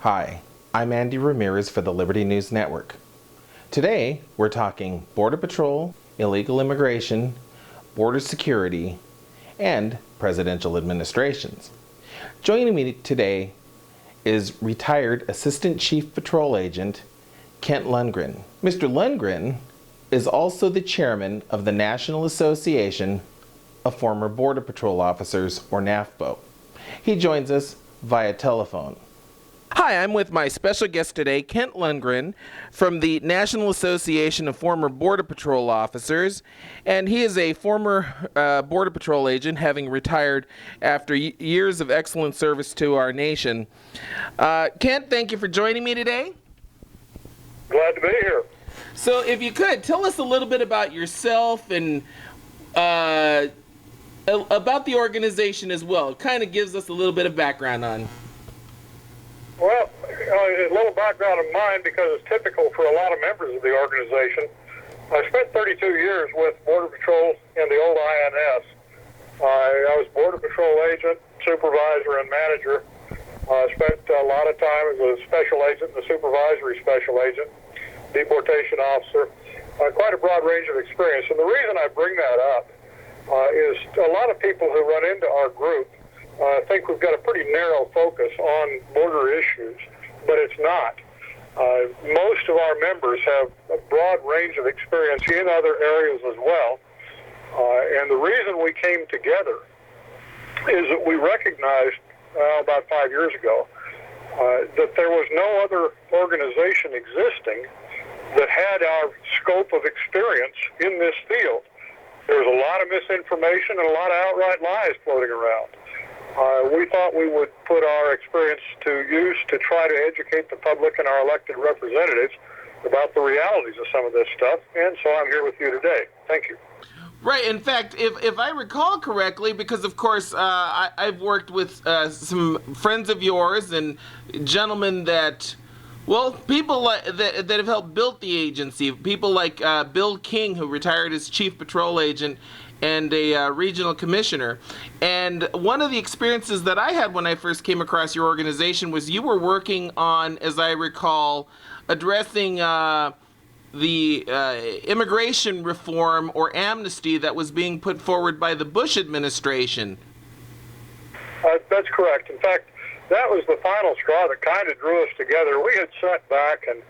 Hi, I'm Andy Ramirez for the Liberty News Network. Today, we're talking Border Patrol, illegal immigration, border security, and presidential administrations. Joining me today is retired Assistant Chief Patrol Agent Kent Lundgren. Mr. Lundgren is also the chairman of the National Association of Former Border Patrol Officers, or NAFBPO. He joins us via telephone. Hi, I'm with my special guest today, Kent Lundgren, from the National Association of Former Border Patrol Officers, and he is a former Border Patrol agent, having retired after years of excellent service to our nation. Kent, thank you for joining me today. Glad to be here. So if you could, tell us a little bit about yourself and about the organization as well. It kind of gives us a little bit of background on. Well, a little background of mine, because it's typical for a lot of members of the organization. I spent 32 years with Border Patrol and the old INS. I was Border Patrol agent, supervisor, and manager. I spent a lot of time as a special agent and a supervisory special agent, deportation officer. Quite a broad range of experience. And the reason I bring that up is a lot of people who run into our group think we've got a pretty narrow focus on border issues, but it's not. Most of our members have a broad range of experience in other areas as well. And the reason we came together is that we recognized about 5 years ago that there was no other organization existing that had our scope of experience in this field. There was a lot of misinformation and a lot of outright lies floating around. We thought we would put our experience to use to try to educate the public and our elected representatives about the realities of some of this stuff, and so I'm here with you today. Thank you. Right. In fact, if I recall correctly, because of course I've worked with some friends of yours and gentlemen that, well, people that have helped build the agency, people like Bill King, who retired as Chief Patrol Agent and a regional commissioner. And one of the experiences that I had when I first came across your organization was you were working on, as I recall, addressing the immigration reform or amnesty that was being put forward by the Bush administration. That's correct. In fact, that was the final straw that kind of drew us together. We had sat back and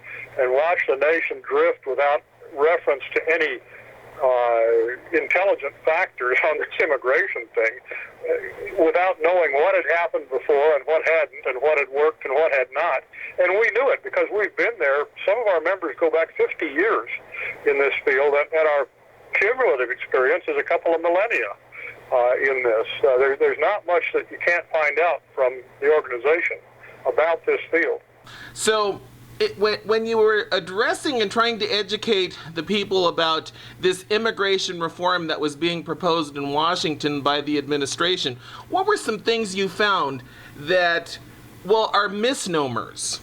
watched the nation drift without reference to any intelligent factors on this immigration thing, without knowing what had happened before and what hadn't, and what had worked and what had not. And we knew it because we've been there. Some of our members go back 50 years in this field, and our cumulative experience is a couple of millennia in this. There's not much that you can't find out from the organization about this field. So when you were addressing and trying to educate the people about this immigration reform that was being proposed in Washington by the administration, what were some things you found that, well, are misnomers?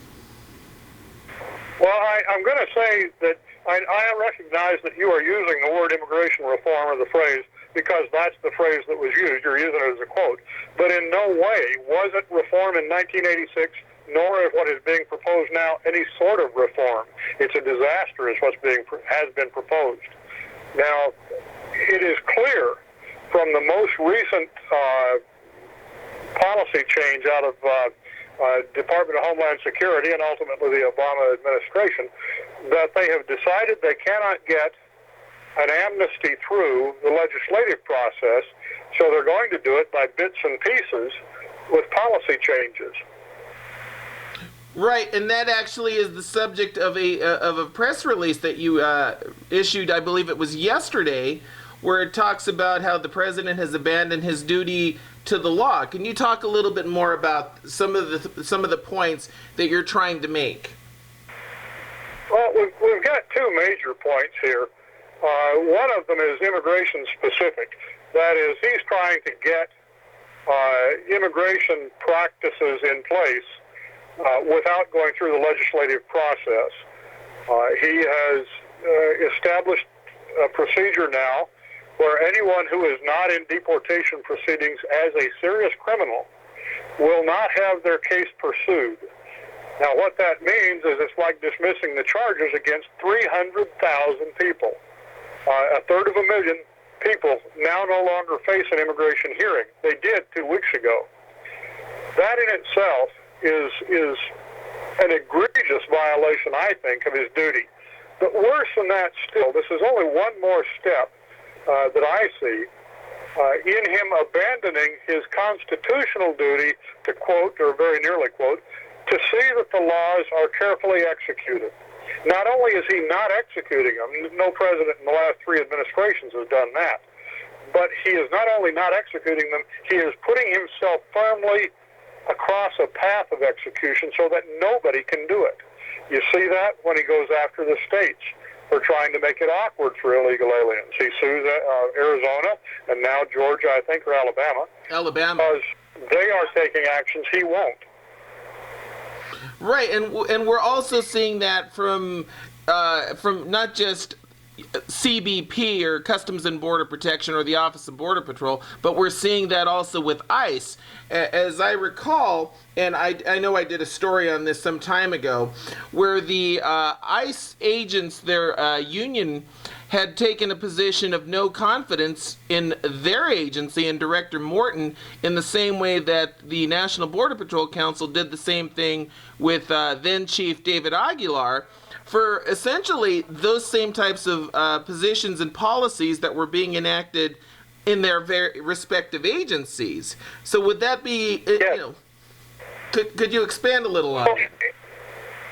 Well, I'm going to say that I recognize that you are using the word immigration reform or the phrase because that's the phrase that was used. You're using it as a quote. But in no way was it reform in 1986, nor is what is being proposed now any sort of reform. It's a disaster is what's has been proposed. Now, it is clear from the most recent policy change out of Department of Homeland Security and ultimately the Obama administration that they have decided they cannot get an amnesty through the legislative process, so they're going to do it by bits and pieces with policy changes. Right, and that actually is the subject of a press release that you issued, I believe it was yesterday, where it talks about how the president has abandoned his duty to the law. Can you talk a little bit more about some of the points that you're trying to make? Well, we've got two major points here. One of them is immigration specific. That is, he's trying to get immigration practices in place without going through the legislative process. He has established a procedure now where anyone who is not in deportation proceedings as a serious criminal will not have their case pursued. Now, what that means is it's like dismissing the charges against 300,000 people. A third of a million people now no longer face an immigration hearing. They did 2 weeks ago. That in itself is an egregious violation, I think, of his duty. But worse than that still, this is only one more step that I see in him abandoning his constitutional duty to quote, or very nearly quote, to see that the laws are carefully executed. Not only is he not executing them, no president in the last 3 administrations has done that, but he is not only not executing them, he is putting himself firmly across a path of execution so that nobody can do it. You see that when he goes after the states for trying to make it awkward for illegal aliens. He sues Arizona and now Georgia, I think, or Alabama. Because they are taking actions he won't. Right, and we're also seeing that from not just CBP or Customs and Border Protection or the Office of Border Patrol, but we're seeing that also with ICE. As I recall, and I know I did a story on this some time ago, where the ICE agents, their union, had taken a position of no confidence in their agency and Director Morton, in the same way that the National Border Patrol Council did the same thing with then Chief David Aguilar, for essentially those same types of positions and policies that were being enacted in their very respective agencies. So would that be, Yes. Could you expand a little on it?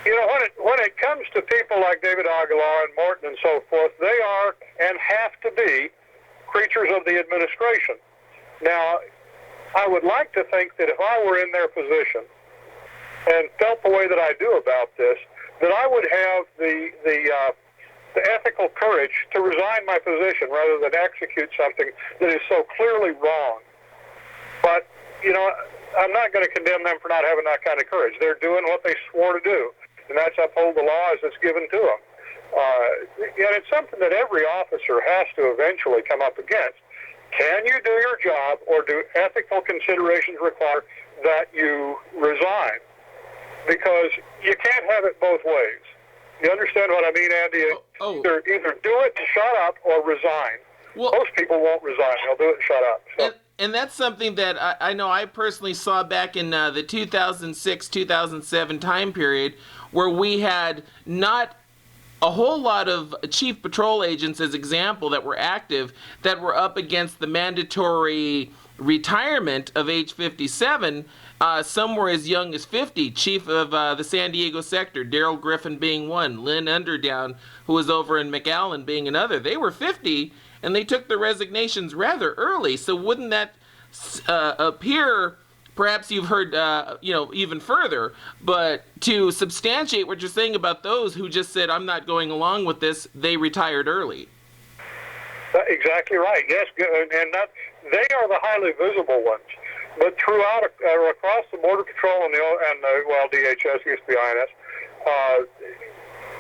When it comes to people like David Aguilar and Morton and so forth, they are and have to be creatures of the administration. Now, I would like to think that if I were in their position and felt the way that I do about this, that I would have the ethical courage to resign my position rather than execute something that is so clearly wrong. But, I'm not going to condemn them for not having that kind of courage. They're doing what they swore to do, and that's uphold the laws that's given to them. And it's something that every officer has to eventually come up against. Can you do your job, or do ethical considerations require that you resign? Because you can't have it both ways. You understand what I mean, Andy? Either do it and shut up or resign. Well, most people won't resign. They'll do it and shut up. So. And that's something that I know I personally saw back in the 2006-2007 time period, where we had not a whole lot of chief patrol agents, as example, that were active, that were up against the mandatory retirement of age 57. Some were as young as 50. Chief of the San Diego sector, Darrell Griffin being one, Lynn Underdown, who was over in McAllen, being another. They were 50, and they took their resignations rather early. So wouldn't that appear, perhaps you've heard, even further, but to substantiate what you're saying about those who just said, I'm not going along with this, they retired early? Exactly right, yes, and they are the highly visible ones. But throughout, across the Border Patrol and DHS, used to be INS,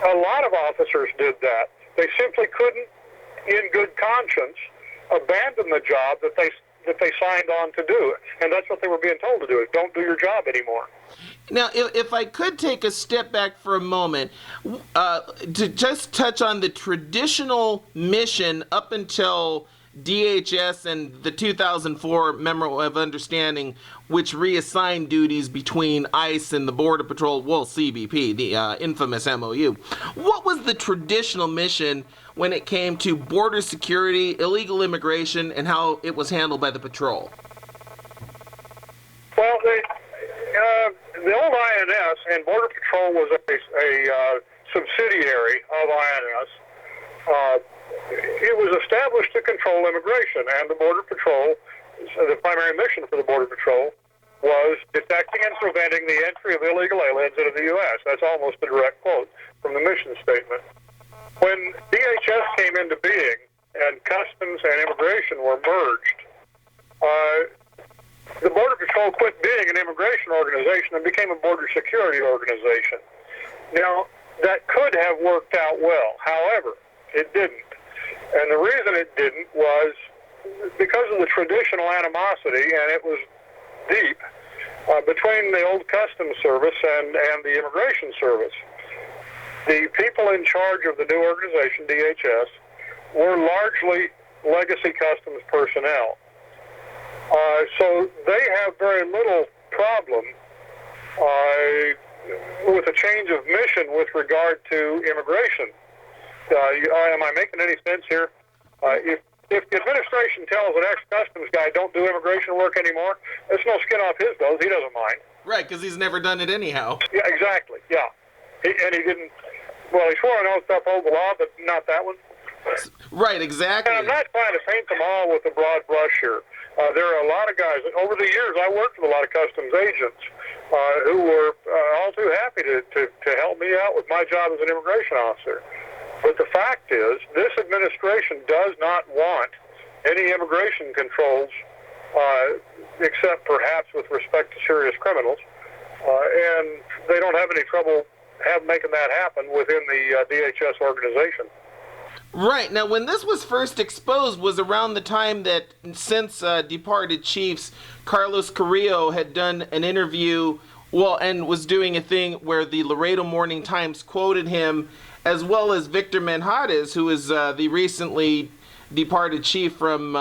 a lot of officers did that. They simply couldn't, in good conscience, abandon the job that they signed on to do. And that's what they were being told to do, is don't do your job anymore. Now, if I could take a step back for a moment, to just touch on the traditional mission up until DHS and the 2004 Memo of Understanding, which reassigned duties between ICE and the Border Patrol, CBP, the infamous MOU. What was the traditional mission when it came to border security, illegal immigration, and how it was handled by the patrol? Well, the old INS, and Border Patrol was a subsidiary of INS, it was established to control immigration, and the Border Patrol, the primary mission for the Border Patrol, was detecting and preventing the entry of illegal aliens into the U.S. That's almost a direct quote from the mission statement. When DHS came into being and Customs and Immigration were merged, the Border Patrol quit being an immigration organization and became a border security organization. Now, that could have worked out well. However, it didn't. And the reason it didn't was because of the traditional animosity, and it was deep, between the old Customs Service and the Immigration Service. The people in charge of the new organization, DHS, were largely legacy customs personnel. So they have very little problem with a change of mission with regard to immigration. Am I making any sense here? If the administration tells an ex-customs guy don't do immigration work anymore, it's no skin off his nose. He doesn't mind. Right, because he's never done it anyhow. Yeah, exactly. Yeah, he didn't. Well, he swore an oath to uphold the law, but not that one. Right, exactly. And I'm not trying to paint them all with a broad brush here. There are a lot of guys. Over the years, I worked with a lot of customs agents who were all too happy to help me out with my job as an immigration officer. But the fact is, this administration does not want any immigration controls, except perhaps with respect to serious criminals, and they don't have any trouble making that happen within the DHS organization. Right. Now, when this was first exposed was around the time that since departed chiefs, Carlos Carrillo had done an interview, and was doing a thing where the Laredo Morning Times quoted him, as well as Victor Manjarres, who is the recently departed chief from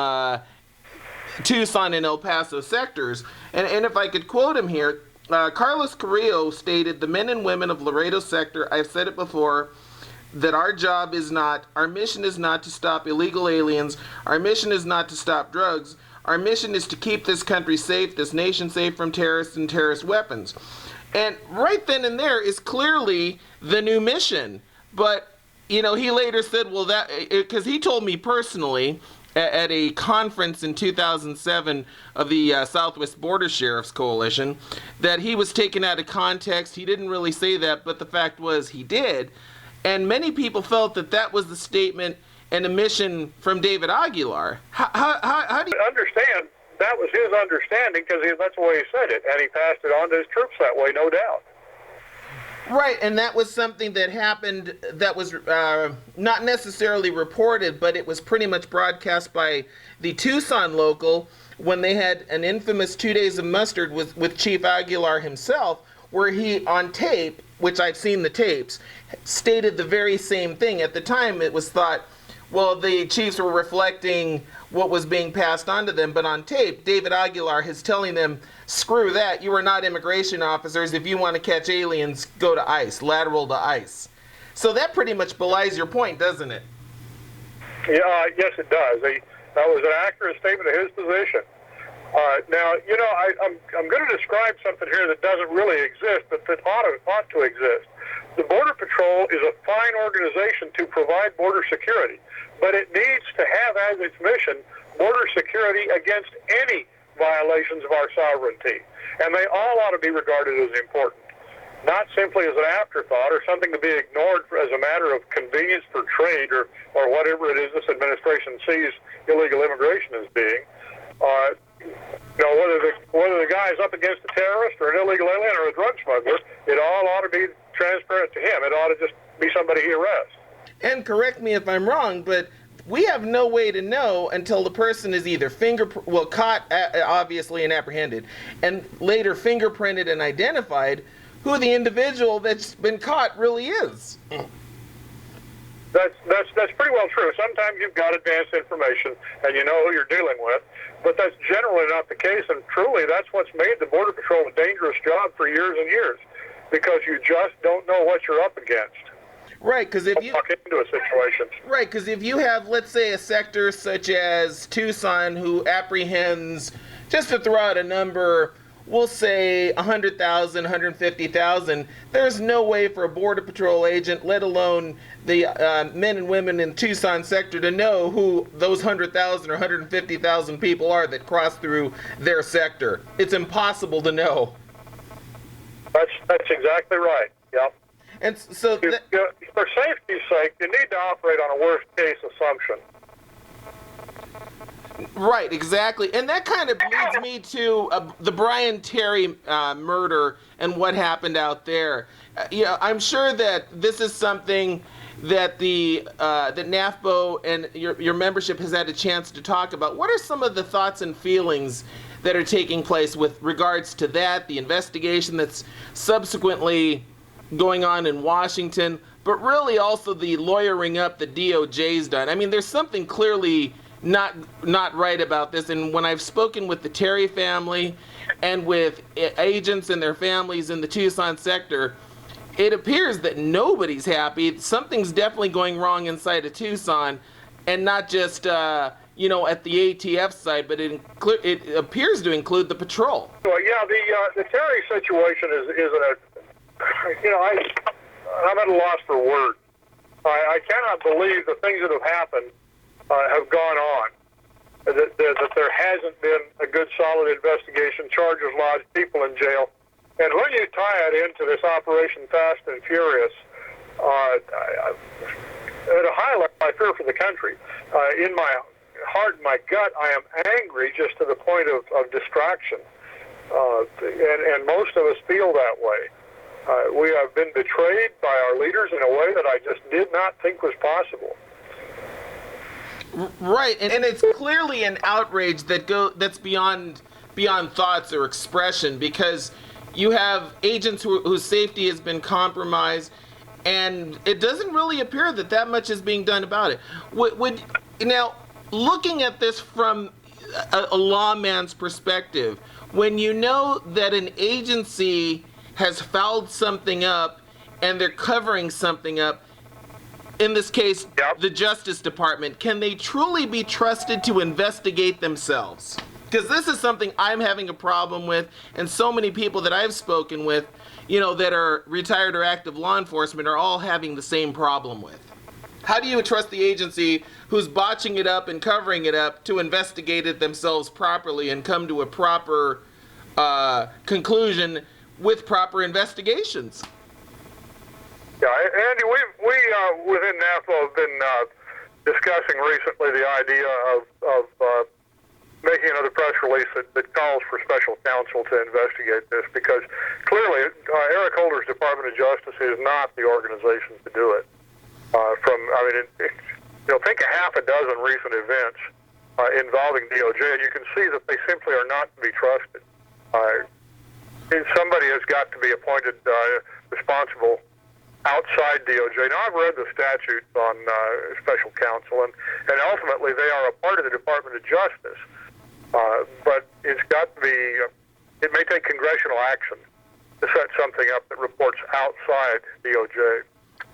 Tucson and El Paso sectors. And if I could quote him here, Carlos Carrillo stated, "The men and women of Laredo sector, I've said it before, that our mission is not to stop illegal aliens, our mission is not to stop drugs, our mission is to keep this country safe, this nation safe from terrorists and terrorist weapons." And right then and there is clearly the new mission. But, he later said, well, that, because he told me personally at a conference in 2007 of the Southwest Border Sheriff's Coalition that he was taken out of context. He didn't really say that, but the fact was he did. And many people felt that that was the statement and a mission from David Aguilar. How do you understand? That was his understanding because that's the way he said it, and he passed it on to his troops that way, no doubt. Right, and that was something that happened that was not necessarily reported, but it was pretty much broadcast by the Tucson local when they had an infamous 2 days of mustard with Chief Aguilar himself, where he, on tape, which I've seen the tapes, stated the very same thing. At the time, it was thought, well, the chiefs were reflecting what was being passed on to them, but on tape, David Aguilar is telling them, screw that, you are not immigration officers. If you want to catch aliens, go to ICE, lateral to ICE. So that pretty much belies your point, doesn't it? Yeah, yes, it does. That was an accurate statement of his position. Now, I'm going to describe something here that doesn't really exist, but that ought to exist. The Border Patrol is a fine organization to provide border security, but it needs to have as its mission border security against any violations of our sovereignty. And they all ought to be regarded as important, not simply as an afterthought or something to be ignored as a matter of convenience for trade or whatever it is this administration sees illegal immigration as being. Whether the guy is up against a terrorist or an illegal alien or a drug smuggler, it all ought to be transparent to him. It ought to just be somebody he arrests. And correct me if I'm wrong, but we have no way to know until the person is either caught, obviously, and apprehended, and later fingerprinted and identified who the individual that's been caught really is. That's pretty well true. Sometimes you've got advanced information and you know who you're dealing with, but that's generally not the case, and truly that's what's made the Border Patrol a dangerous job for years and years, because you just don't know what you're up against. Right, because if you walk into a situation. Right, because if you have, let's say, a sector such as Tucson who apprehends, just to throw out a number, we'll say 100,000, 150,000, there's no way for a Border Patrol agent, let alone the men and women in Tucson sector, to know who those 100,000 or 150,000 people are that cross through their sector. It's impossible to know. That's exactly right. Yep. And so for safety's sake, you need to operate on a worst-case assumption. Right, exactly. And that kind of leads me to the Brian Terry murder and what happened out there. I'm sure that this is something that that NAFBPO and your membership has had a chance to talk about. What are some of the thoughts and feelings that are taking place with regards to that, the investigation that's subsequently going on in Washington, but really also the lawyering up the DOJ's done. I mean, there's something clearly not right about this. And when I've spoken with the Terry family and with agents and their families in the Tucson sector, it appears that nobody's happy. Something's definitely going wrong inside of Tucson, and not just at the ATF side, but it appears to include the patrol. Well, yeah, the Terry situation isn't a. I'm at a loss for words. I cannot believe the things that have happened have gone on. That there hasn't been a good, solid investigation, charges lodged, people in jail. And when you tie it into this Operation Fast and Furious, at a high level, I fear for the country. In my heart and my gut, I am angry just to the point of distraction. And most of us feel that way. We have been betrayed by our leaders in a way that I just did not think was possible. Right, and it's clearly an outrage that's beyond thoughts or expression, because you have agents whose safety has been compromised, and it doesn't really appear that much is being done about it. Now, looking at this from a lawman's perspective, when you know that an agency has fouled something up and they're covering something up, in this case, the Justice Department, can they truly be trusted to investigate themselves? Because this is something I'm having a problem with, and so many people that I've spoken with, that are retired or active law enforcement, are all having the same problem with. How do you trust the agency who's botching it up and covering it up to investigate it themselves properly and come to a proper conclusion with proper investigations? Yeah, Andy, we within NAFBPO have been discussing recently the idea of making another press release that calls for special counsel to investigate this, because clearly Eric Holder's Department of Justice is not the organization to do it. Think a half a dozen recent events involving DOJ, and you can see that they simply are not to be trusted. Somebody has got to be appointed responsible outside DOJ. Now, I've read the statutes on special counsel, and ultimately they are a part of the Department of Justice. But it's got to be, it may take congressional action to set something up that reports outside DOJ.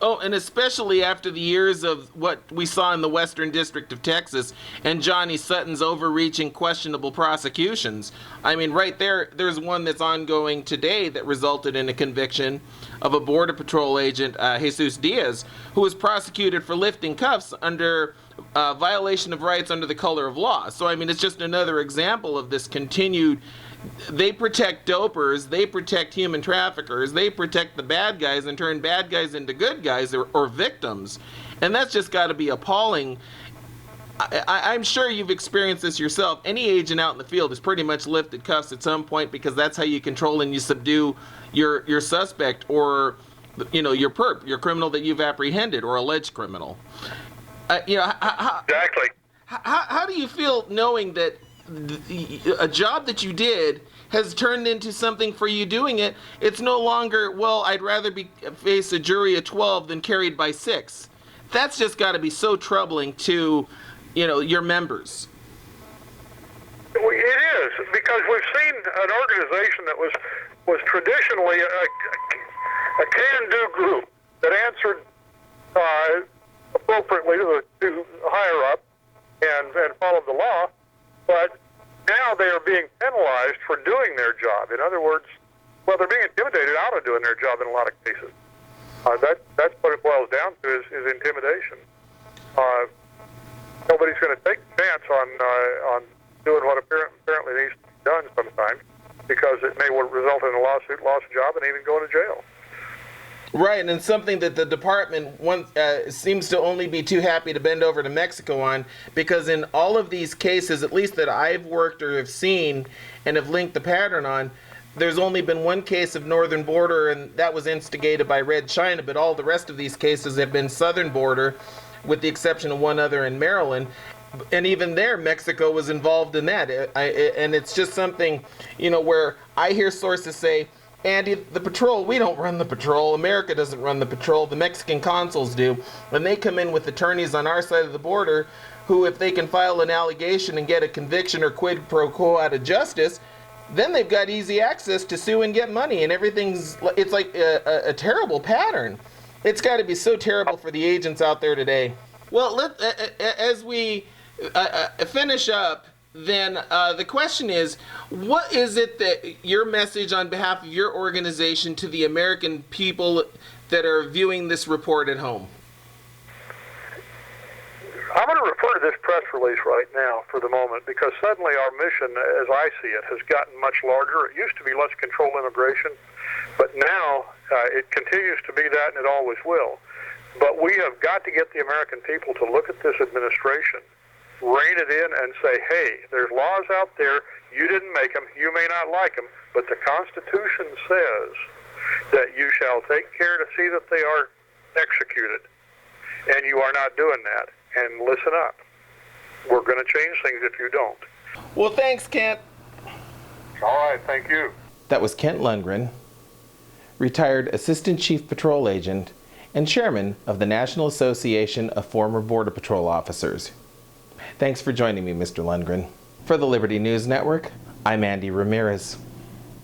Oh, and especially after the years of what we saw in the Western District of Texas and Johnny Sutton's overreaching, questionable prosecutions. I mean, right there's one that's ongoing today that resulted in a conviction of a Border Patrol agent, Jesus Diaz, who was prosecuted for lifting cuffs under violation of rights under the color of law. So, I mean, it's just another example of this continued. They protect dopers, they protect human traffickers, they protect the bad guys and turn bad guys into good guys or victims. And that's just got to be appalling. I'm sure you've experienced this yourself. Any agent out in the field has pretty much lifted cuffs at some point, because that's how you control and you subdue your suspect, or your perp, your criminal that you've apprehended, or alleged criminal. Exactly. How do you feel knowing that a job that you did has turned into something for you doing it? It's no longer, well, I'd rather face a jury of 12 than carried by 6. That's just got to be so troubling to, your members. It is, because we've seen an organization that was traditionally a can-do group that answered appropriately to the higher up and followed the law. But now they are being penalized for doing their job. In other words, they're being intimidated out of doing their job in a lot of cases. That's what it boils down to is intimidation. Nobody's going to take a chance on doing what apparently needs to be done sometimes, because it may result in a lawsuit, loss of job, and even going to jail. Right, and something that the department seems to only be too happy to bend over to Mexico on, because in all of these cases, at least that I've worked or have seen and have linked the pattern on, there's only been one case of northern border, and that was instigated by Red China, but all the rest of these cases have been southern border, with the exception of one other in Maryland. And even there, Mexico was involved in that. And it's just something, where I hear sources say, Andy, the patrol, we don't run the patrol. America doesn't run the patrol. The Mexican consuls do. And they come in with attorneys on our side of the border who, if they can file an allegation and get a conviction or quid pro quo out of justice, then they've got easy access to sue and get money. And it's like a terrible pattern. It's got to be so terrible for the agents out there today. Well, as we finish up, then the question is, what is it that your message on behalf of your organization to the American people that are viewing this report at home? I'm going to refer to this press release right now for the moment, because suddenly our mission, as I see it, has gotten much larger. It used to be let's control immigration, but now it continues to be that, and it always will. But we have got to get the American people to look at this administration, rein it in, and say, hey, there's laws out there. You didn't make them. You may not like them, but the Constitution says that you shall take care to see that they are executed, and you are not doing that. And listen up. We're going to change things if you don't. Well, thanks, Kent. All right, thank you. That was Kent Lundgren, retired Assistant Chief Patrol Agent and Chairman of the National Association of Former Border Patrol Officers. Thanks for joining me, Mr. Lundgren. For the Liberty News Network, I'm Andy Ramirez.